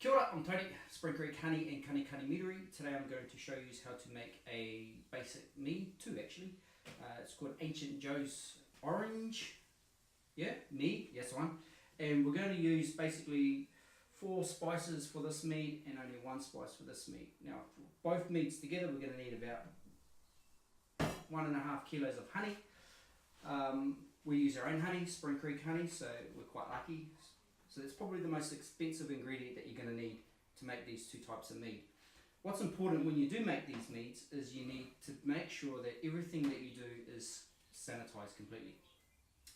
Kia ora, I'm Tony, Spring Creek Honey and KaniKani Meardery. Today I'm going to show you how to make a basic mead, two actually. It's called Ancient Joe's Orange, mead, yes one. And we're going to use basically 4 spices for this mead and only 1 spice for this mead. Now for both meads together we're going to need about 1.5 kilos of honey. We use our own honey, Spring Creek honey, so we're quite lucky. So it's probably the most expensive ingredient that you're going to need to make these 2 types of mead. What's important when you do make these meads is you need to make sure that everything that you do is sanitized completely.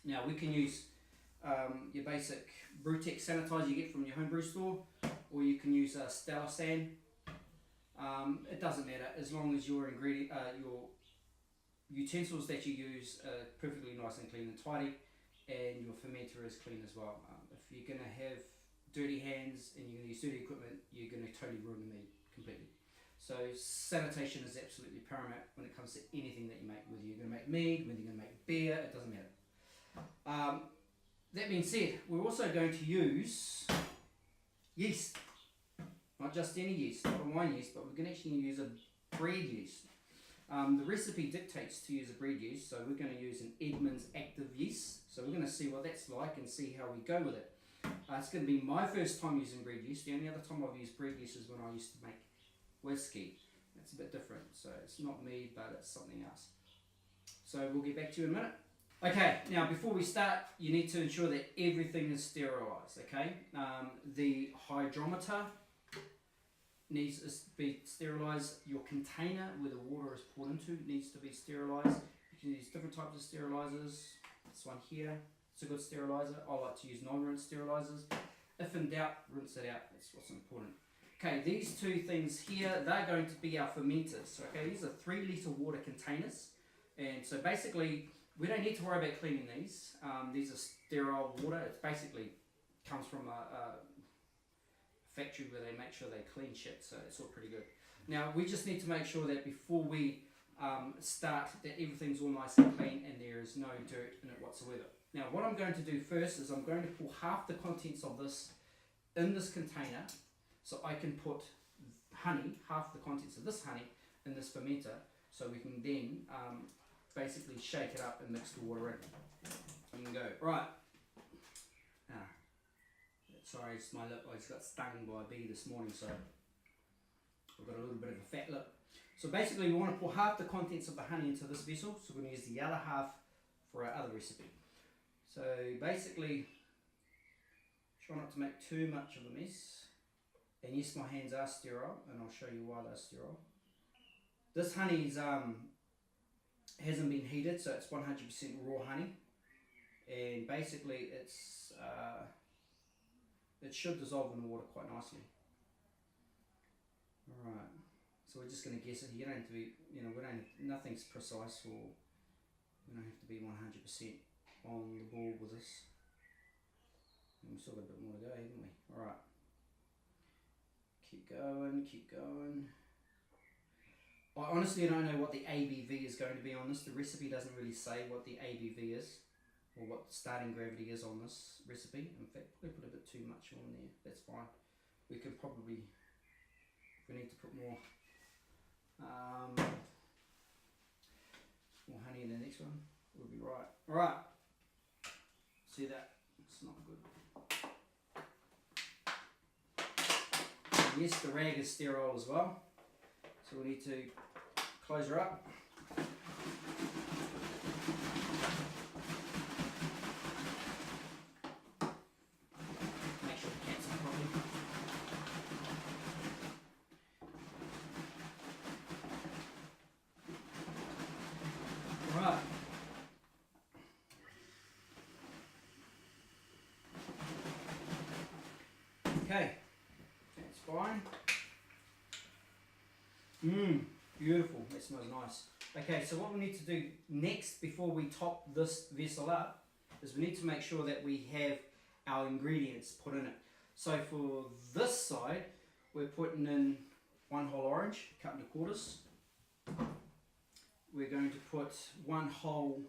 Now we can use your basic Brewtex sanitizer you get from your home brew store, or you can use a Stella San. It doesn't matter as long as your utensils that you use are perfectly nice and clean and tidy, and your fermenter is clean as well. If you're going to have dirty hands and you're going to use dirty equipment, you're going to totally ruin the mead completely. So sanitation is absolutely paramount when it comes to anything that you make. Whether you're going to make mead, whether you're going to make beer, it doesn't matter. That being said, we're also going to use yeast. Not just any yeast, not a wine yeast, but we're going to actually use a bread yeast. The recipe dictates to use a bread yeast, so we're going to use an Edmonds active yeast. So we're going to see what that's like and see how we go with it. It's going to be my first time using bread yeast. The only other time I've used bread yeast is when I used to make whiskey. That's a bit different, so it's not mead, but it's something else. So we'll get back to you in a minute. Okay, now before we start, you need to ensure that everything is sterilised, okay? The hydrometer needs to be sterilised. Your container where the water is poured into needs to be sterilised. You can use different types of sterilisers. This one here, it's a good steriliser. I like to use non-rinse sterilisers. If in doubt, rinse it out. That's what's important. Okay, these 2 things here, they're going to be our fermenters. Okay, these are 3 litre water containers. And so basically, we don't need to worry about cleaning these. These are sterile water. It basically comes from a factory where they make sure they clean shit, so it's all pretty good. Now we just need to make sure that before we start that everything's all nice and clean and there is no dirt in it whatsoever. Now what I'm going to do first is I'm going to pour half the contents of this in this container, so I can put honey, half the contents of this honey in this fermenter, so we can then basically shake it up and mix the water in and go. Right. Sorry, it's my lip. I just got stung by a bee this morning, so I've got a little bit of a fat lip. So basically we want to pour half the contents of the honey into this vessel, so we're going to use the other half for our other recipe. So basically, try not to make too much of a mess. And yes, my hands are sterile, and I'll show you why they're sterile. This honey hasn't been heated, so it's 100% raw honey. And basically it's it should dissolve in the water quite nicely. Alright, so we're just going to guess it. You don't have to be, nothing's precise, or we don't have to be 100% on the ball with this. And we've still got a bit more to go, haven't we? Alright. Keep going, keep going. I honestly don't know what the ABV is going to be on this. The recipe doesn't really say what the ABV is, or what the starting gravity is on this recipe. In fact, we put a bit too much on there. That's fine. We could probably, if we need to put more honey in the next one, we'll be right. Alright, see that? It's not good. And yes, the rag is sterile as well, so we need to close her up. Right. Okay, that's fine. Beautiful, that smells nice. Okay, so what we need to do next before we top this vessel up is we need to make sure that we have our ingredients put in it. So for this side, we're putting in 1 whole orange, cut into quarters. We're going to put 1 whole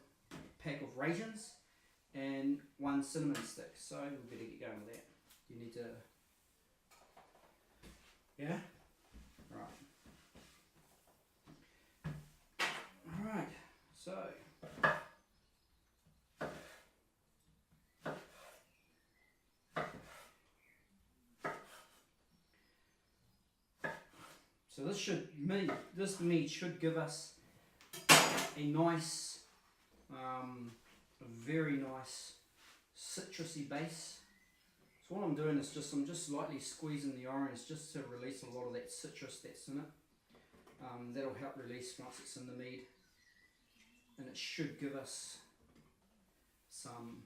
pack of raisins and 1 cinnamon stick. So we better get going with that. You need to Yeah? Right. Alright, so this mead should give us a nice, a very nice citrusy base. So what I'm doing is I'm just lightly squeezing the orange just to release a lot of that citrus that's in it. That'll help release once it's in the mead, and it should give us some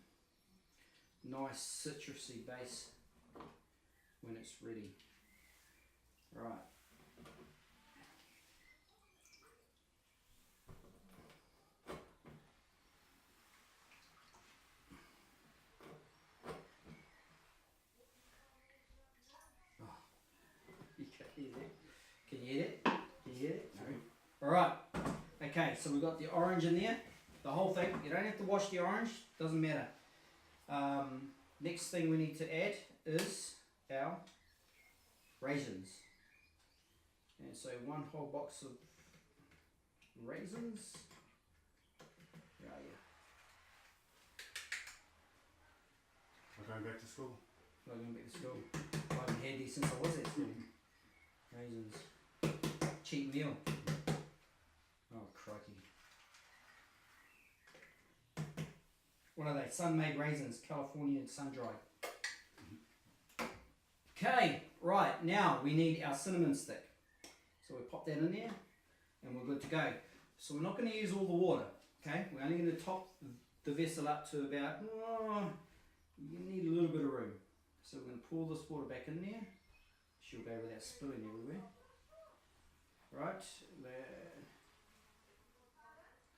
nice citrusy base when it's ready. Right. Can you hear it? Can you hear it? No. Alright. Okay, so we've got the orange in there. The whole thing. You don't have to wash the orange. Doesn't matter. Next thing we need to add is our raisins. And so 1 whole box of raisins. Where are you? We're going back to school. I'm going back to school. I've been handy since I was at school. Raisins. Cheap meal. Oh, crikey. What are they? Sun-made raisins, California sun-dried. Okay, right, now we need our cinnamon stick. So we pop that in there and we're good to go. So we're not going to use all the water, okay? We're only going to top the vessel up to about, you need a little bit of room. So we're going to pour this water back in there. She'll go without spilling everywhere. Right, there.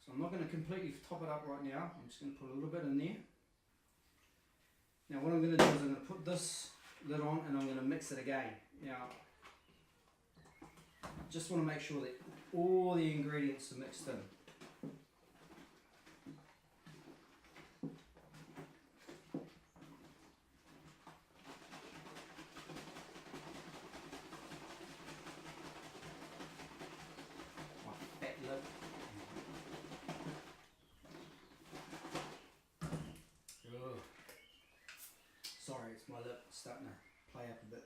So I'm not going to completely top it up right now. I'm just going to put a little bit in there. Now what I'm going to do is I'm going to put this lid on and I'm going to mix it again. Now, just want to make sure that all the ingredients are mixed in. Sorry, it's my lip starting to play up a bit.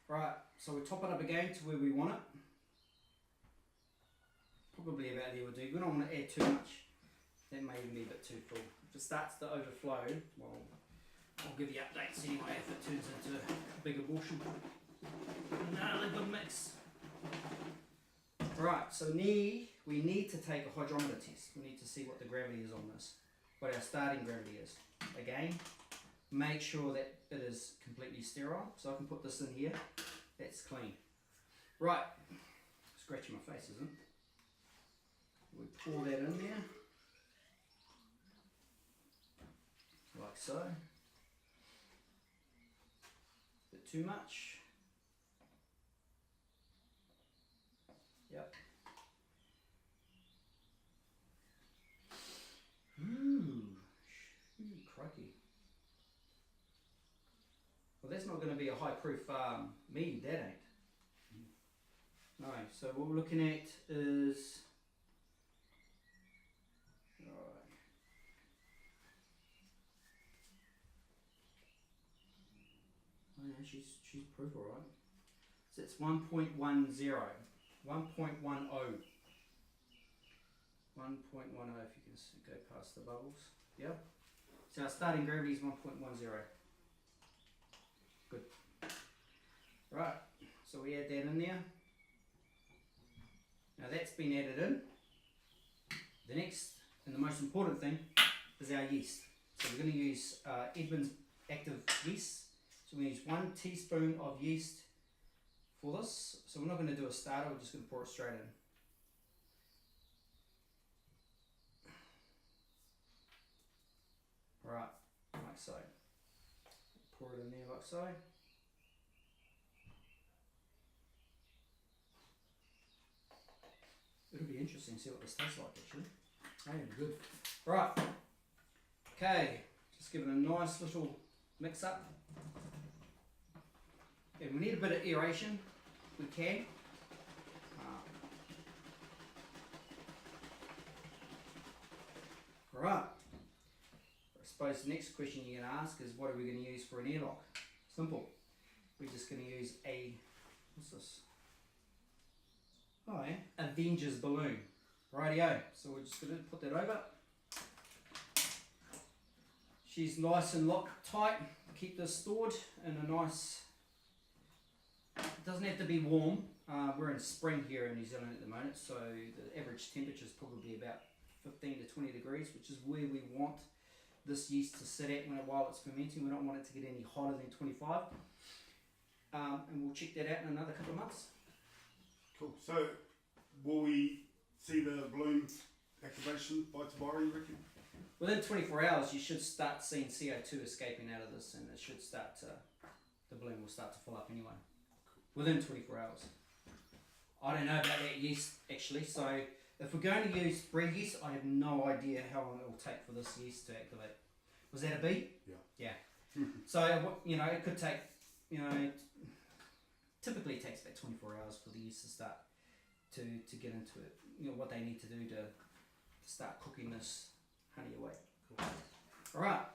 Right, so we top it up again to where we want it. Probably about there will do. We don't want to add too much. That may even be a bit too full. If it starts to overflow, well, I'll give you updates anyway if it turns into a big abortion. Another good mix. Right, so we need to take a hydrometer test. We need to see what the gravity is on this, what our starting gravity is. Again, make sure that it is completely sterile. So I can put this in here. That's clean. Right, scratching my face, isn't it? We pour that in there, like so. Bit too much. Yep. Ooh, crikey. Well, that's not going to be a high proof mead, that ain't. No, so what we're looking at is, oh yeah, she's proof alright. So it's 1.10, 1.10. 1.10 if you can go past the bubbles. Yeah. So our starting gravity is 1.10. Good. Right. So we add that in there. Now that's been added in. The next and the most important thing is our yeast. So we're going to use Edmonds active yeast. So we use 1 teaspoon of yeast for this. So we're not going to do a starter, we're just going to pour it straight in. Right, like so. Pour it in there like so. It'll be interesting to see what this tastes like actually. Hey, good. Right. Okay, just give it a nice little mix up. And we need a bit of aeration. we can. Alright, I suppose the next question you're going to ask is what are we going to use for an airlock? Simple. We're just going to use a, what's this? Oh yeah, Avengers balloon. Rightio, so we're just going to put that over. She's nice and locked tight. Keep this stored in a nice, it doesn't have to be warm. We're in spring here in New Zealand at the moment, so the average temperature is probably about 15 to 20 degrees, which is where we want this yeast to sit at while it's fermenting. We don't want it to get any hotter than 25. And we'll check that out in another couple of months. Cool. So, will we see the balloon activation by tomorrow, you reckon? Within 24 hours, you should start seeing CO2 escaping out of this, and it should start to, the balloon will start to fill up anyway. Within 24 hours. I don't know about that yeast actually, so if we're going to use bread yeast, I have no idea how long it will take for this yeast to activate. Was that a bee? Yeah. Yeah. So, you know, it could take, you know, typically it takes about 24 hours for the yeast to start to get into it. You know, what they need to do to start cooking this honey away. Cool. Alright,